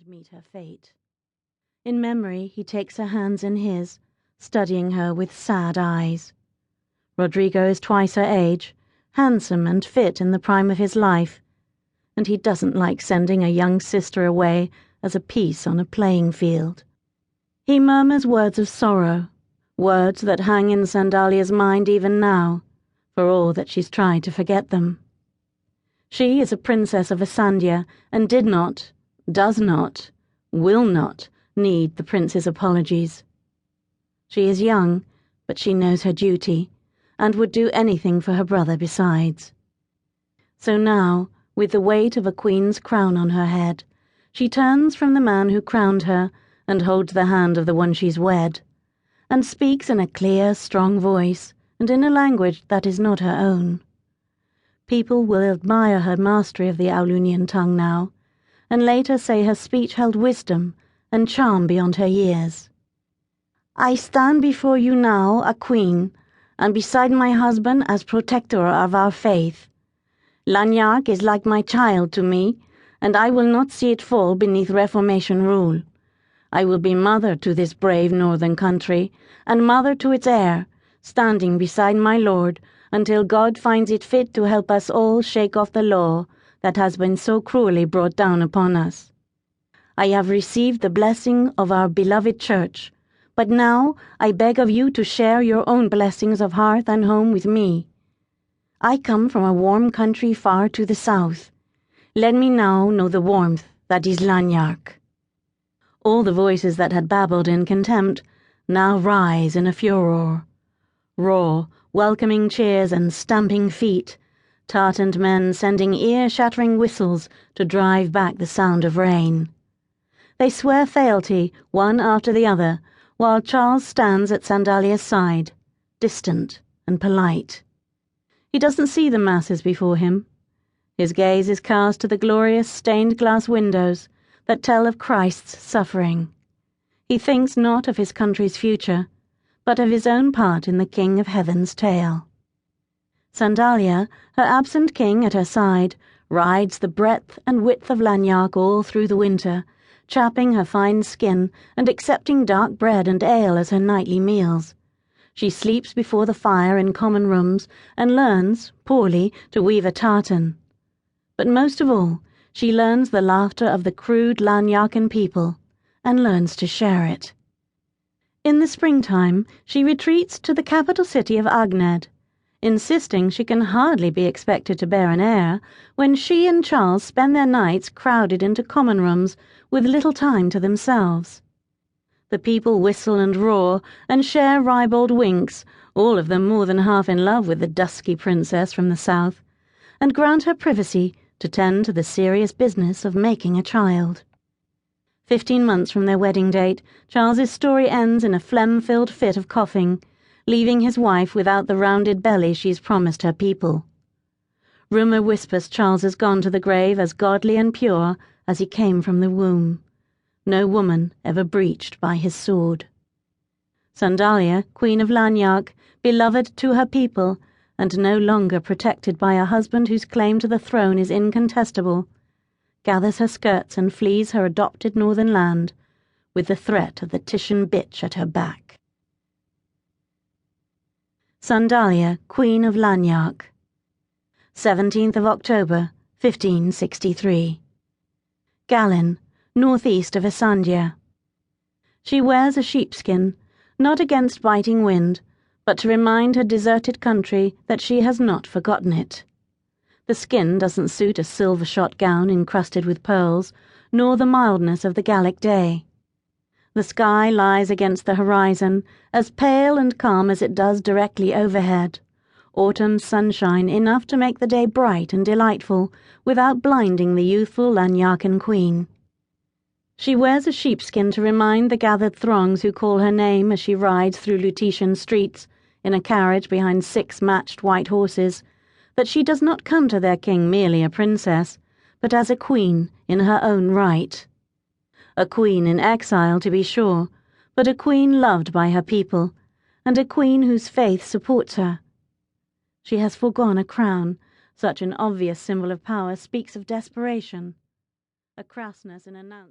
and meet her fate. In memory, he takes her hands in his, studying her with sad eyes. Rodrigo is twice her age, handsome and fit in the prime of his life, and he doesn't like sending a young sister away as a piece on a playing field. He murmurs words of sorrow, words that hang in Sandalia's mind even now, for all that she's tried to forget them. She is a princess of Asandia and did not, does not, will not need the prince's apologies. She is young, but she knows her duty, and would do anything for her brother besides. So now, with the weight of a queen's crown on her head, she turns from the man who crowned her and holds the hand of the one she's wed, and speaks in a clear, strong voice and in a language that is not her own. People will admire her mastery of the Aulunian tongue now, and later say her speech held wisdom and charm beyond her years. I stand before you now a queen, and beside my husband as protector of our faith. Lagnac is like my child to me, and I will not see it fall beneath Reformation rule. I will be mother to this brave northern country, and mother to its heir, standing beside my lord until God finds it fit to help us all shake off the law that has been so cruelly brought down upon us. I have received the blessing of our beloved church, but now I beg of you to share your own blessings of hearth and home with me. I come from a warm country far to the south. Let me now know the warmth that is Lagnac. All the voices that had babbled in contempt now rise in a furor. Raw, welcoming cheers and stamping feet, tartaned men sending ear-shattering whistles to drive back the sound of rain. They swear fealty, one after the other, while Charles stands at Sandalia's side, distant and polite. He doesn't see the masses before him. His gaze is cast to the glorious stained-glass windows that tell of Christ's suffering. He thinks not of his country's future, but of his own part in the King of Heaven's tale. Sandalia, her absent king at her side, rides the breadth and width of Lagnac all through the winter, chapping her fine skin and accepting dark bread and ale as her nightly meals. She sleeps before the fire in common rooms and learns, poorly, to weave a tartan. But most of all, she learns the laughter of the crude Lagnacan people and learns to share it. In the springtime, she retreats to the capital city of Aghned, insisting she can hardly be expected to bear an heir when she and Charles spend their nights crowded into common rooms with little time to themselves. The people whistle and roar and share ribald winks, all of them more than half in love with the dusky princess from the south, and grant her privacy to tend to the serious business of making a child. 15 months from their wedding date, Charles's story ends in a phlegm-filled fit of coughing, leaving his wife without the rounded belly she's promised her people. Rumour whispers Charles has gone to the grave as godly and pure as he came from the womb. No woman ever breached by his sword. Sandalia, Queen of Lagnac, beloved to her people, and no longer protected by a husband whose claim to the throne is incontestable, gathers her skirts and flees her adopted northern land, with the threat of the Titian bitch at her back. Sandalia, Queen of Lagnac, 17th of October, 1563. Gallin, northeast of Asandia. She wears a sheepskin, not against biting wind, but to remind her deserted country that she has not forgotten it. The skin doesn't suit a silver-shot gown encrusted with pearls, nor the mildness of the Gallic day. The sky lies against the horizon, as pale and calm as it does directly overhead, autumn sunshine enough to make the day bright and delightful, without blinding the youthful Lagnacan queen. She wears a sheepskin to remind the gathered throngs who call her name as she rides through Lutetian streets, in a carriage behind 6 matched white horses, that she does not come to their king merely a princess, but as a queen in her own right. A queen in exile, to be sure, but a queen loved by her people, and a queen whose faith supports her. She has foregone a crown. Such an obvious symbol of power speaks of desperation. A crassness in announcing